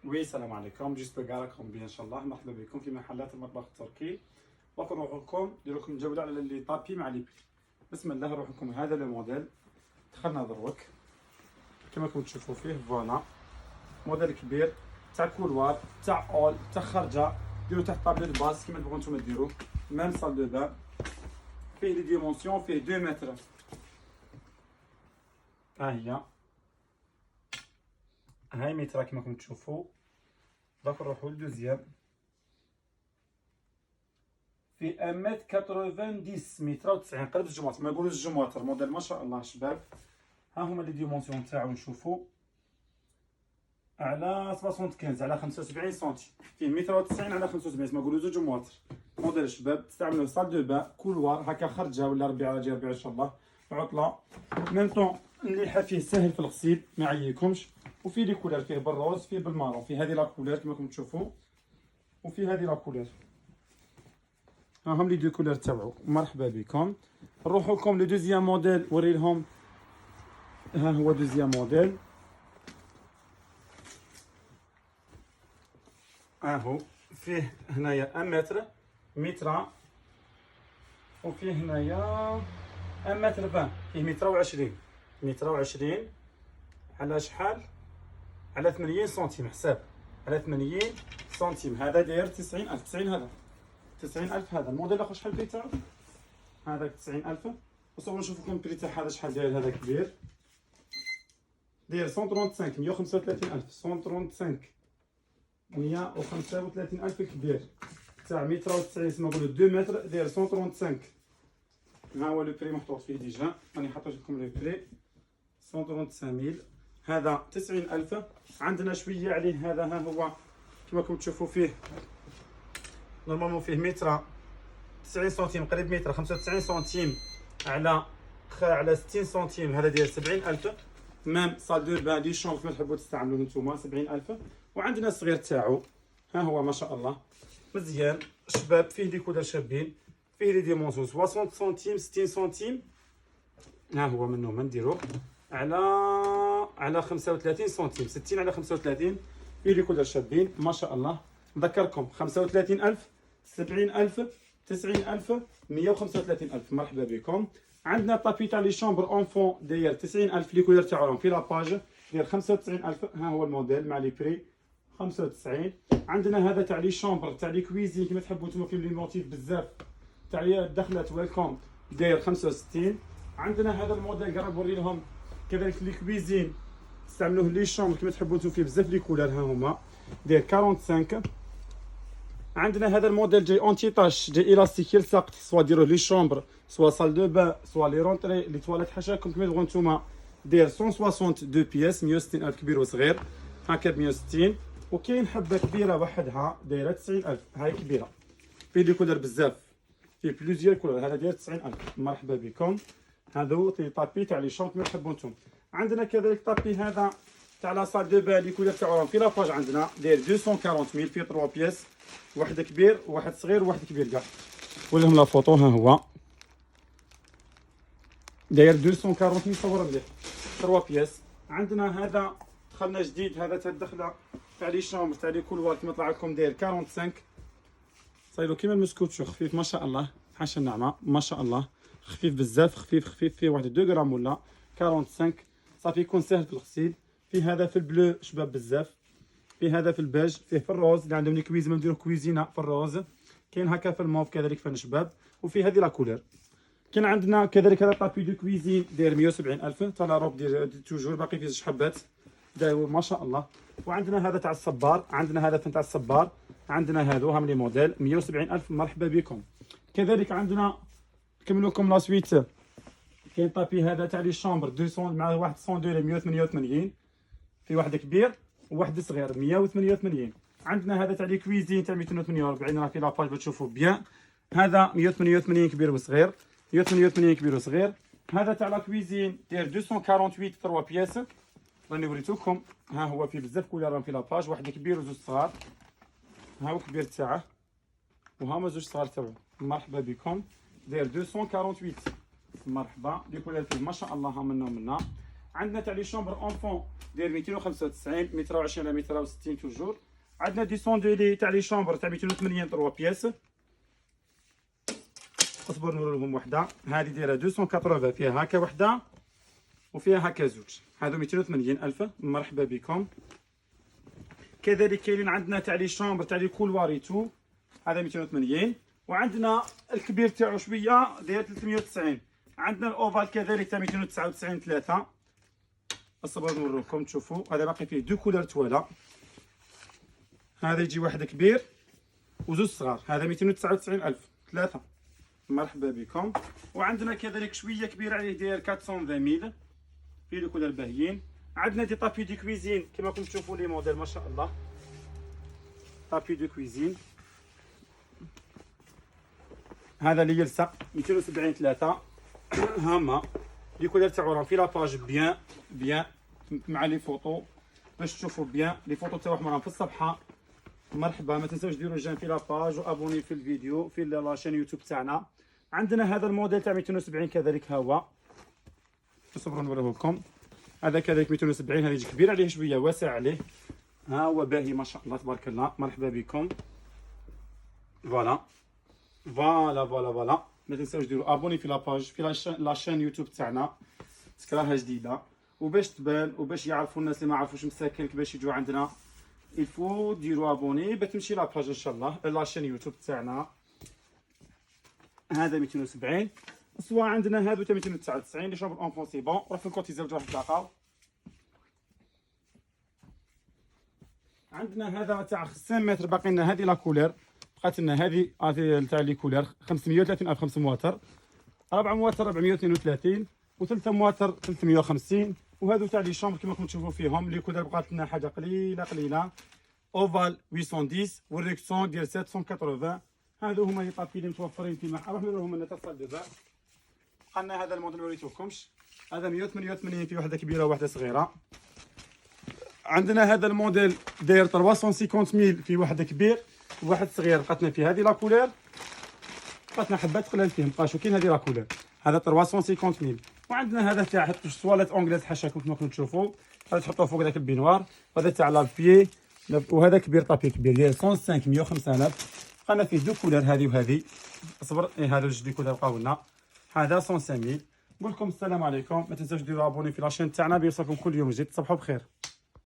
وي السلام عليكم. جيسبر راكم بيان ان شاء الله. مرحبا بكم في محلات المطبخ التركي. دوك نروح لكم ندير لكم جوله على لي طابي مع لي بري. بسم الله. نروح لكم هذا لو موديل. دخلنا دروك كما راكم تشوفوا فيه فوالا موديل كبير تاع كولوار تاع اول تاع خرجه. ديروا تحت طابلو دو باس كما تبغوا نتوما ديروا. ميم صال دو بان فيه لي ديمونسيون فيه 2 متر. ها هي هاي متر كما راكم تشوفوا. دونك نروحو للدوزيام في 1m90 متر و 90 قريب الجمواطر ما نقولوش الجمواطر موديل ما شاء الله شباب. ها هما لي ديمونسيون تاعو نشوفو على 75 على 75 سنتي فيه 190 على 75 ما نقولوش جمواطر موديل شباب. تستعملوه صال دو بان كولوار هكا خرجه ولا ربيعه ولا ربيعه ان شاء الله عطله ميم طون مليحه فيه سهل في الغسيل ما يعييكمش. وفيه لي كولور فيه بالروز فيه بالمارون فيه هذه لا كولور كما راكم تشوفوا وفيه هذه لا كولور. ها هم لي دو كولور تاعو. مرحبا بكم. نروحو لكم لو دوزيام موديل وري لهم. ها هو دوزيام موديل. ها هو فيه هنايا 1 متر وفيه هنايا 1 متر 20 فيه متر وعشرين متر وعشرين على شحال على 80 سنتيم حساب على 80 سنتيم. هذا داير 90,000 90 هذا 90,000 هذا الموديل الاخر شحال البري تاعو هذاك 90,000. وصافي نشوف لكم البري تاع هذا شحال داير. هذا كبير داير 135 135,000 135 135,000 كبير تاع متر و 90 كما نقولوا 2 متر داير 135. ها هو لو بري محطوط فيه ديجا راني حاطط لكم لو بري 135,000. هذا 90,000. عندنا شويه عليه هذا ها هو كما راكم تشوفوا فيه نورمالمون فيه متر 90 سنتيم قريب متر 95 سنتيم على 60 سنتيم. هذا داير 70,000. ميم صال دو بان لي شونط كما تحبوا تستعملوه نتوما 70,000. وعندنا الصغير تاعو ها هو ما شاء الله مزيان شباب فيه لي كولور شابين فيه لي ديمونسيون 60 سنتيم 60 سنتيم. ها هو منهم نديروه على 35 سنتيم 60 على 35 فيه لي كولور شابين ما شاء الله. نذكركم 35,000 70,000 90,000 135,000. مرحبا بكم. عندنا طابي تاع لي شومبر اونفون داير 90,000 لي كولور تاعهم في لاباج داير 95,000. ها هو الموديل مع لي بري 95. عندنا هذا تاع لي شومبر تاع لي كويزين كما تحبوا نتوما فيه لي موتيف بزاف تاع لي دخلات ويلكم داير 65. عندنا هذا الموديل قرب نوري لهم كذلك لي كويزين تستعملوه لي شومبر كما تحبوا نتوما فيه بزاف لي كولور ها هما داير 45. عندنا هذا الموديل جاي اونتي طاش جاي الاستيك يلصق سوا ديروه لي شومبر سوا صال دو بان سوا لي رونطري لي تواليت حاشاكم كما تبغوا نتوما داير 162 بياس 160,000 كبير وصغير هكا ب 160. وكاين حبه كبيره وحدها دايره 90,000 هاي كبيره فيه لي كولور بزاف فيه بلوزيور كولور. هذا داير 90,000. مرحبا بكم. هذو طابي تاع لي شومبر كما تحبوا نتوما. عندنا كذلك طابي هذا تاع لا صال دو بان لي كولور تاعهم في لاباج عندنا داير 240,000 فيه 3 بياس واحد كبير وواحد صغير وواحد كبير كاع. ولهم لا فوطو ها هو داير 240,000 صور مليح 3 بياس. عندنا هذا دخلنا جديد هذا تاع الدخله تاع لي شومبر تاع لي كولوار كما طلع لكم داير 45 صايرو كيما المسكوتشو خفيف ما شاء الله حاشا النعمه ما شاء الله خفيف بزاف خفيف فيه واحد 2 غرام ولا 45 صافي يكون سهل في الغسيل. فيه هذا في البلو شباب بزاف فيه هذا في الباج فيه في الروز اللي عندهم لي كويزين نديرو كويزينه في الروز. كاين هكا في الموف كذلك فن شباب وفي هذه لا كولور. كاين عندنا كذلك هذا طابي دو كويزين داير 170,000 تاع لا روب ديال توجور باقي فيه 6 حبات داير ما شاء الله. وعندنا هذا تاع الصبار عندنا هذا فن تاع الصبار عندنا هذو هم لي موديل 170,000. مرحبا بكم. كذلك عندنا نكملوا لكم لا سويت. كاين طابي هذا تاع لي شومبر 200 مع واحد 100 188 في واحد كبير وواحد صغير 188. عندنا هذا تاع لي كويزين تاع 248 راه في لاباج بتشوفوا بيان. هذا 188 كبير وصغير 188 كبير وصغير. هذا تاع لا كويزين داير 248 3 بياس راني وريتوكم. ها هو فيه بزاف كولور في لاباج واحد كبير وزوج صغار. ها هو كبير تاعه وهما زوج صغار تاعو. مرحبا بكم. داير 248. مرحبا لي كولور فيه ما شاء الله ها منا ومنا. عندنا تاع لي شومبر اونفون داير 295 متر 20 على متر 60 توجور. عندنا دي سوندولي تاع لي شومبر تاع 280 3 بياس. اصبر نوري لهم وحده. هذه دايره 280 فيها هكا وحده وفيها هكا زوج. هادو 280 الف. مرحبا بكم. كذلك كاينين عندنا تاع لي شومبر تاع لي كولواريتو، هذا 280. وعندنا الكبير تاعو شويه داير 390. عندنا الاوفال كذلك تاع 299 3. اصبر نوريكم تشوفوا. هذا باقي فيه دو كولور توالا. هذا يجي واحد كبير وزوج صغار. هذا 299 الف 3. مرحبا بكم. وعندنا كذلك شويه كبير عليه داير 420,000 في لي كولور باهيين. عندنا دي طابي دو كويزين كما راكم تشوفوا لي موديل ما شاء الله. طابي دو كويزين هذا اللي يلصق 270 3. هما لي كولور تاعو راهم في لاباج بيان مع لي فوطو باش تشوفوا بيان. لي فوطو تاعهم راهم في الصفحه. مرحبا. ما تنساوش ديروا جيم في لاباج وابوني في الفيديو في لاشين يوتيوب تاعنا. عندنا هذا الموديل تاع 270 كذلك ها هو. صبروا نوريه لكم. هذا كذلك 270. هذا يجي كبير عليه شويه واسع عليه. ها هو باهي ما شاء الله تبارك الله. مرحبا بكم. فوالا ما تنساوش ديروا ابوني في لاباج في لاشين يوتيوب تاعنا. تكراها جديده وباش تبان وباش يعرفوا الناس اللي ما عرفوش مساكن باش يجوا عندنا الفو ديروا ابوني باش تمشي لاباج ان شاء الله لاشين يوتيوب تاعنا. هذا 270. سواء عندنا هادو تاع 299 لي شومبر اونفون سي بون. روح في الكوتيزا وجراح تلاقاو. عندنا هذا تاع 500 متر باقي لنا هذه لا كولير. بقات لنا هذه تاع لي كولير 530 الف 5 مواتر. 4 مواتر 432 و3 مواتر 350. وهذو تاع لي شومبر كما راكم تشوفوا فيهم لي كولير بقات لنا حاجه قليله. اوفال 810 والريكسون ديال 780. هادو هما لي طابي اللي متوفرين في محل. روح نوريهم لنا اتصال دابا. بقالنا هذا الموديل ما وريتوكمش. هذا 188 في وحده كبيره وواحده صغيره. عندنا هذا الموديل داير 350,000 في واحد كبير وواحد صغير. بقاتنا في هذه لا كولير. بقاتنا حبات قلال فيه مابقاش كاين هذه لا كولير. هذا 350,000. وعندنا هذا تاع الصوالات اونغليز حاشاكم كما راكم تشوفوا. هذا تحطوه فوق ذاك البينوار. وهذا تاع لابيي. وهذا كبير طابي كبير ديال 105 105,000. بقانا فيه دو كولير هذه وهذه. اصبر هذا جوج دي كولير بقاو لنا. هذا 105,000. نقول لكم السلام عليكم. ما تنساوش ديروا ابوني في لاشين تاعنا بيوصلكم كل يوم جديد. تصبحوا بخير.